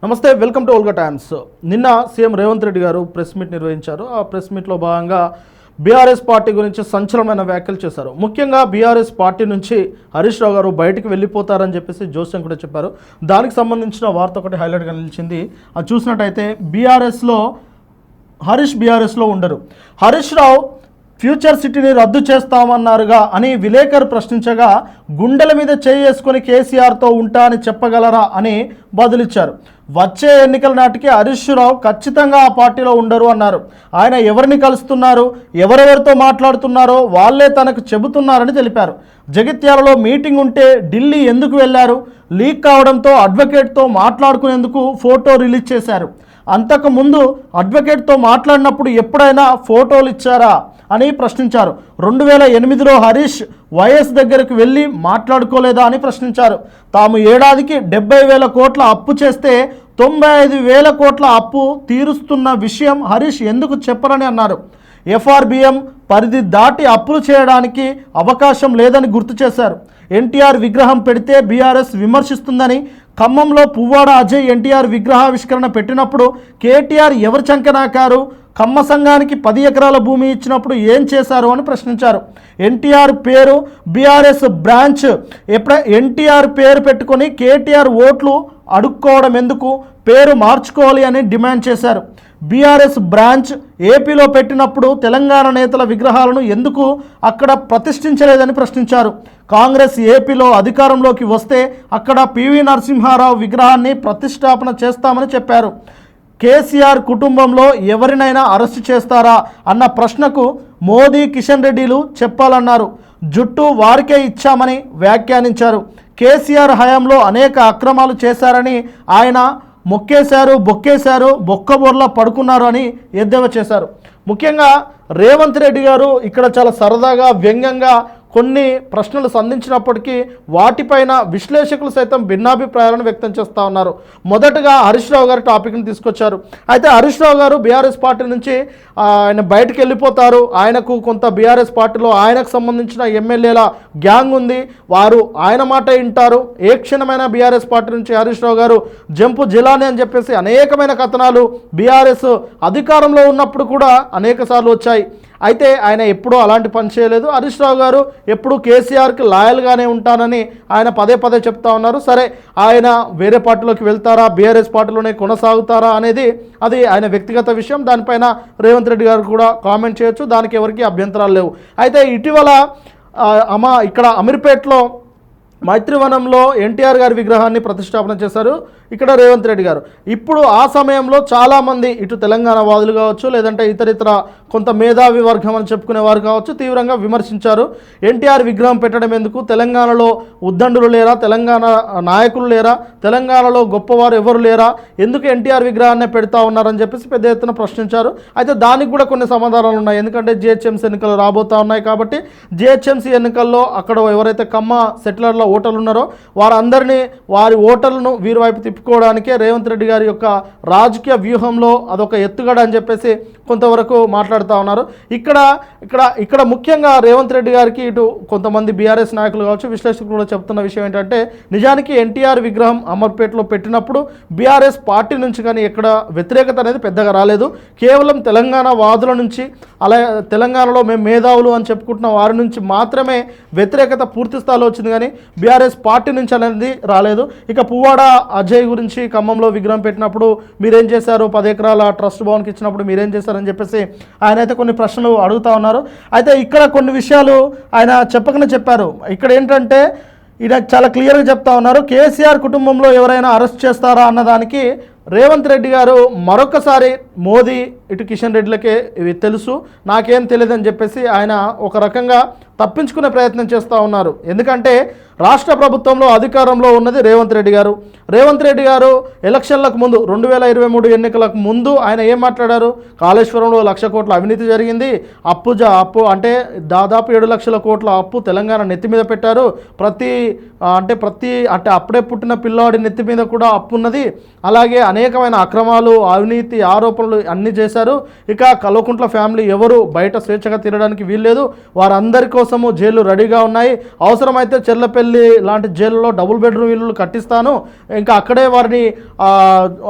నమస్తే, welcome to Olga times. నిన్న CM Revanth Reddy గారు ప్రెస్ మీట్ నిర్వహించారు. ఆ ప్రెస్ మీట్లో భాగంగా బీఆర్ఎస్ పార్టీ గురించి సంచలనమైన వ్యాఖ్యలు చేశారు. ముఖ్యంగా బీఆర్ఎస్ పార్టీ నుంచి హరీష్ రావు గారు బయటికి వెళ్ళిపోతారని చెప్పేసి జోస్యం కూడా చెప్పారు. దానికి సంబంధించిన వార్త ఒకటి హైలైట్గా నిలిచింది. అది చూసినట్టయితే బీఆర్ఎస్లో ఉండరు. హరీష్ రావు ఫ్యూచర్ సిటీని రద్దు చేస్తామన్నారుగా అని విలేకరు ప్రశ్నించగా, గుండెల మీద చేసుకొని కేసీఆర్తో ఉంటా అని చెప్పగలరా అని బదులిచ్చారు. వచ్చే ఎన్నికల నాటికి హరీష్ రావు ఖచ్చితంగా ఆ పార్టీలో ఉండరు అన్నారు. ఆయన ఎవరిని కలుస్తున్నారు, ఎవరెవరితో మాట్లాడుతున్నారో వాళ్ళే తనకు చెబుతున్నారని తెలిపారు. జగిత్యాలలో మీటింగ్ ఉంటే ఢిల్లీ ఎందుకు వెళ్లారు? లీక్ కావడంతో అడ్వకేట్తో మాట్లాడుకునేందుకు ఫోటో రిలీజ్ చేశారు. అంతకుముందు అడ్వకేట్తో మాట్లాడినప్పుడు ఎప్పుడైనా ఫోటోలు ఇచ్చారా అని ప్రశ్నించారు. 2008లో హరీష్ వైఎస్ దగ్గరకు వెళ్ళి మాట్లాడుకోలేదా అని ప్రశ్నించారు. తాము ఏడాదికి 70,000 కోట్ల అప్పు చేస్తే 95,000 కోట్ల అప్పు తీరుస్తున్న విషయం హరీష్ ఎందుకు చెప్పరని అన్నారు. ఎఫ్ఆర్బిఎం పరిధి దాటి అప్పులు చేయడానికి అవకాశం లేదని గుర్తు చేశారు. ఎన్టీఆర్ విగ్రహం పెడితే బీఆర్ఎస్ విమర్శిస్తుందని, ఖమ్మంలో పువ్వాడ అజయ్ ఎన్టీఆర్ విగ్రహావిష్కరణ పెట్టినప్పుడు కేటీఆర్ ఎవరు చంకనాకారు, కమ్మ సంఘానికి 10 ఎకరాల భూమి ఇచ్చినప్పుడు ఏం చేశారు అని ప్రశ్నించారు. ఎన్టీఆర్ పేరు బీఆర్ఎస్ బ్రాంచ్ ఎన్టీఆర్ పేరు పెట్టుకొని కేటీఆర్ ఓట్లు అడుక్కోవడం ఎందుకు, పేరు మార్చుకోవాలి అని డిమాండ్ చేశారు. బీఆర్ఎస్ బ్రాంచ్ ఏపీలో పెట్టినప్పుడు తెలంగాణ నేతల విగ్రహాలను ఎందుకు అక్కడ ప్రతిష్ఠించలేదని ప్రశ్నించారు. కాంగ్రెస్ ఏపీలో అధికారంలోకి వస్తే అక్కడ పివి నరసింహారావు విగ్రహాన్ని ప్రతిష్టాపన చేస్తామని చెప్పారు. కేసీఆర్ కుటుంబంలో ఎవరినైనా అరెస్టు చేస్తారా అన్న ప్రశ్నకు మోదీ, కిషన్ రెడ్డిలు చెప్పాలన్నారు. జుట్టు వారికే ఇచ్చామని వ్యాఖ్యానించారు. కేసీఆర్ హయాంలో అనేక అక్రమాలు చేశారని ఆయన బొక్కేశారు, బొక్కబొర్లా పడుకున్నారు అని ఎద్దేవా చేశారు. ముఖ్యంగా రేవంత్ రెడ్డి గారు ఇక్కడ చాలా సరదాగా, వ్యంగ్యంగా కొన్ని ప్రశ్నలు సంధించినప్పటికీ వాటిపైన విశ్లేషకులు సైతం భిన్నాభిప్రాయాలను వ్యక్తం చేస్తూ ఉన్నారు. మొదటగా హరీష్ రావు గారు టాపిక్ని తీసుకొచ్చారు. అయితే హరీష్ రావు గారు బీఆర్ఎస్ పార్టీ నుంచి ఆయన బయటకు వెళ్ళిపోతారు. ఆయనకు కొంత బీఆర్ఎస్ పార్టీలో ఆయనకు సంబంధించిన ఎమ్మెల్యేల గ్యాంగ్ ఉంది, వారు ఆయన మాట వింటారు. ఏ క్షణమైన బీఆర్ఎస్ పార్టీ నుంచి హరీష్ రావు గారు జంపు జిలాని అని చెప్పేసి అనేకమైన కథనాలు బీఆర్ఎస్ అధికారంలో ఉన్నప్పుడు కూడా అనేక సార్లు వచ్చాయి. అయితే ఆయన ఎప్పుడూ అలాంటి పని చేయలేదు. హరీష్ రావు గారు ఎప్పుడూ కేసీఆర్కి లాయల్గానే ఉంటానని ఆయన పదే చెప్తా ఉన్నారు. సరే, ఆయన వేరే పార్టీలోకి వెళ్తారా, బీఆర్ఎస్ పార్టీలోనే కొనసాగుతారా అనేది అది ఆయన వ్యక్తిగత విషయం. దానిపైన రేవంత్ రెడ్డి గారు కూడా కామెంట్ చేయొచ్చు, దానికి ఎవరికి అభ్యంతరాలు లేవు. అయితే ఇటీవల ఇక్కడ అమీర్పేటలో మైత్రివనంలో ఎన్టీఆర్ గారి విగ్రహాన్ని ప్రతిష్టాపన చేశారు ఇక్కడ రేవంత్ రెడ్డి గారు. ఇప్పుడు ఆ సమయంలో చాలామంది ఇటు తెలంగాణ వాదులు కావచ్చు, లేదంటే ఇతరితర కొంత మేధావి వర్గం అని చెప్పుకునే వారు కావచ్చు, తీవ్రంగా విమర్శించారు. ఎన్టీఆర్ విగ్రహం పెట్టడం ఎందుకు, తెలంగాణలో ఉద్దండులు లేరా, తెలంగాణ నాయకులు లేరా, తెలంగాణలో గొప్పవారు ఎవరు లేరా, ఎందుకు ఎన్టీఆర్ విగ్రహాన్ని పెడతా ఉన్నారని చెప్పేసి పెద్ద ఎత్తున ప్రశ్నించారు. అయితే దానికి కూడా కొన్ని సమాధానాలు ఉన్నాయి. ఎందుకంటే జిహెచ్ఎంసీ ఎన్నికలు రాబోతూ ఉన్నాయి కాబట్టి జిహెచ్ఎంసీ ఎన్నికల్లో అక్కడ ఎవరైతే కమ్మ సెటిలర్ల ఓటర్లు ఉన్నారో వారందరినీ, వారి ఓటర్లను వీరి వైపు తిప్పుకోవడానికే రేవంత్ రెడ్డి గారి యొక్క రాజకీయ వ్యూహంలో అదొక ఎత్తుగడ అని చెప్పేసి కొంతవరకు మాట్లాడుతూ ఉన్నారు. ఇక్కడ ముఖ్యంగా రేవంత్ రెడ్డి గారికి ఇటు కొంతమంది బీఆర్ఎస్ నాయకులు కావచ్చు, విశ్లేషకులు కూడా చెప్తున్న విషయం ఏంటంటే, నిజానికి ఎన్టీఆర్ విగ్రహం అమర్పేటలో పెట్టినప్పుడు బీఆర్ఎస్ పార్టీ నుంచి కానీ ఎక్కడ వ్యతిరేకత అనేది పెద్దగా రాలేదు. కేవలం తెలంగాణ వాదుల నుంచి, అలా తెలంగాణలో మేము మేధావులు అని చెప్పుకుంటున్న వారి నుంచి మాత్రమే వ్యతిరేకత పూర్తి స్థాయిలో వచ్చింది, కానీ బీఆర్ఎస్ పార్టీ నుంచి అనేది రాలేదు. ఇక పువ్వాడ అజయ్ గురించి ఖమ్మంలో విగ్రహం పెట్టినప్పుడు మీరేం చేశారు, 10 ఎకరాల ట్రస్ట్ భవన్కి ఇచ్చినప్పుడు మీరేం చేశారని చెప్పేసి ఆయన అయితే కొన్ని ప్రశ్నలు అడుగుతూ ఉన్నారు. అయితే ఇక్కడ కొన్ని విషయాలు ఆయన చెప్పకనే చెప్పారు. ఇక్కడ ఏంటంటే ఈయన చాలా క్లియర్గా చెప్తా ఉన్నారు. కేసీఆర్ కుటుంబంలో ఎవరైనా అరెస్ట్ చేస్తారా అన్నదానికి రేవంత్ రెడ్డి గారు మరొకసారి మోదీ, ఇటు కిషన్ రెడ్డిలకే ఇవి తెలుసు, నాకేం తెలియదని చెప్పేసి ఆయన ఒక రకంగా తప్పించుకునే ప్రయత్నం చేస్తూ ఉన్నారు. ఎందుకంటే రాష్ట్ర ప్రభుత్వంలో అధికారంలో ఉన్నది రేవంత్ రెడ్డి గారు. రేవంత్ రెడ్డి గారు ఎలక్షన్లకు ముందు 2023 ఎన్నికలకు ముందు ఆయన ఏం మాట్లాడారు, కాళేశ్వరంలో 1,00,000 కోట్ల అవినీతి జరిగింది, అప్పు అంటే దాదాపు 7 లక్షల కోట్ల అప్పు తెలంగాణ నెత్తి మీద పెట్టారు, ప్రతి అప్పుడే పుట్టిన పిల్లాడి నెత్తి మీద కూడా అప్పు ఉన్నది, అలాగే అనేకమైన అక్రమాలు, అవినీతి ఆరోపణలు అన్నీ చేశారు, చేశారు. ఇక కల్వకుంట్ల ఫ్యామిలీ ఎవరు బయట స్వేచ్ఛగా తిరగడానికి వీల్లేదు, వారందరి కోసము జైలు రెడీగా ఉన్నాయి, అవసరమైతే చెర్లపల్లి లాంటి జైలులో డబుల్ బెడ్రూమ్ ఇల్లులు కట్టిస్తాను, ఇంకా అక్కడే వారిని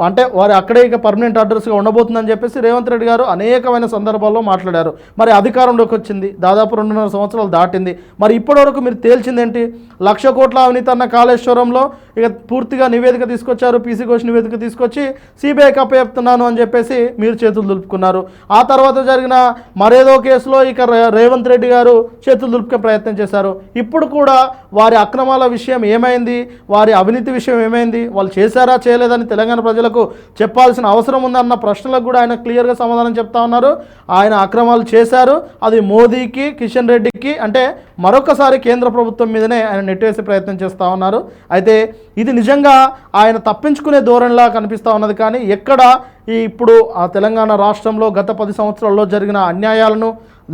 అంటే వారి అక్కడే ఇక పర్మనెంట్ అడ్రస్గా ఉండబోతుందని చెప్పేసి రేవంత్ రెడ్డి గారు అనేకమైన సందర్భాల్లో మాట్లాడారు. మరి అధికారంలోకి వచ్చింది, దాదాపు 2.5 సంవత్సరాలు దాటింది, మరి ఇప్పటివరకు మీరు తేల్చిందేంటి? 1,00,000 కోట్ల అవినీతి అన్న కాళేశ్వరంలో ఇక పూర్తిగా నివేదిక తీసుకొచ్చారు, పీసీ ఘోష్ నివేదిక తీసుకొచ్చి సిబిఐకి అప్పచెప్తున్నాను అని చెప్పేసి మీరు చేతులు దులుపుకున్నారు. ఆ తర్వాత జరిగిన మరేదో కేసులో ఇక రేవంత్ రెడ్డి గారు చేతులు దులుపుకే ప్రయత్నం చేశారు. ఇప్పుడు కూడా వారి అక్రమాల విషయం ఏమైంది, వారి అవినీతి విషయం ఏమైంది, వాళ్ళు చేశారా చేయలేదని తెలంగాణ ప్రజలకు చెప్పాల్సిన అవసరం ఉందన్న ప్రశ్నలకు కూడా ఆయన క్లియర్గా సమాధానం చెప్తా ఉన్నారు. ఆయన అక్రమాలు చేశారు, అది మోదీకి, కిషన్ రెడ్డికి, అంటే మరొకసారి కేంద్ర ప్రభుత్వం మీదనే ఆయన నెట్టివేసే ప్రయత్నం చేస్తూ ఉన్నారు. అయితే ఇది నిజంగా ఆయన తప్పించుకునే ధోరణిలా కనిపిస్తూ ఉన్నది. కానీ ఎక్కడ ఇప్పుడు ఆ తెలంగాణ రాష్ట్రంలో గత 10 సంవత్సరాల్లో జరిగిన అన్యాయాలను,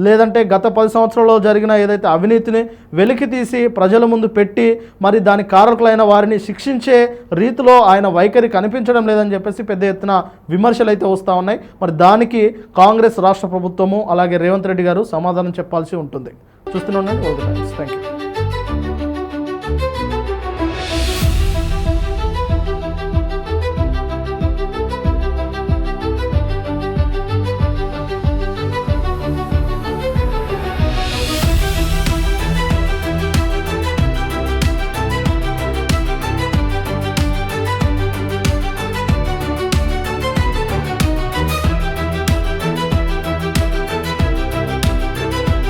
లేదంటే గత 10 సంవత్సరాల్లో జరిగిన ఏదైతే అవినీతిని వెలికి తీసి ప్రజల ముందు పెట్టి మరి దానికి కారకులైన వారిని శిక్షించే రీతిలో ఆయన వైఖరి కనిపించడం లేదని చెప్పేసి పెద్ద ఎత్తున విమర్శలు అయితే వస్తూ ఉన్నాయి. మరి దానికి కాంగ్రెస్ రాష్ట్ర ప్రభుత్వము అలాగే రేవంత్ రెడ్డి గారు సమాధానం చెప్పాల్సి ఉంటుంది. చూస్తూనే ఉండండి. Thank you.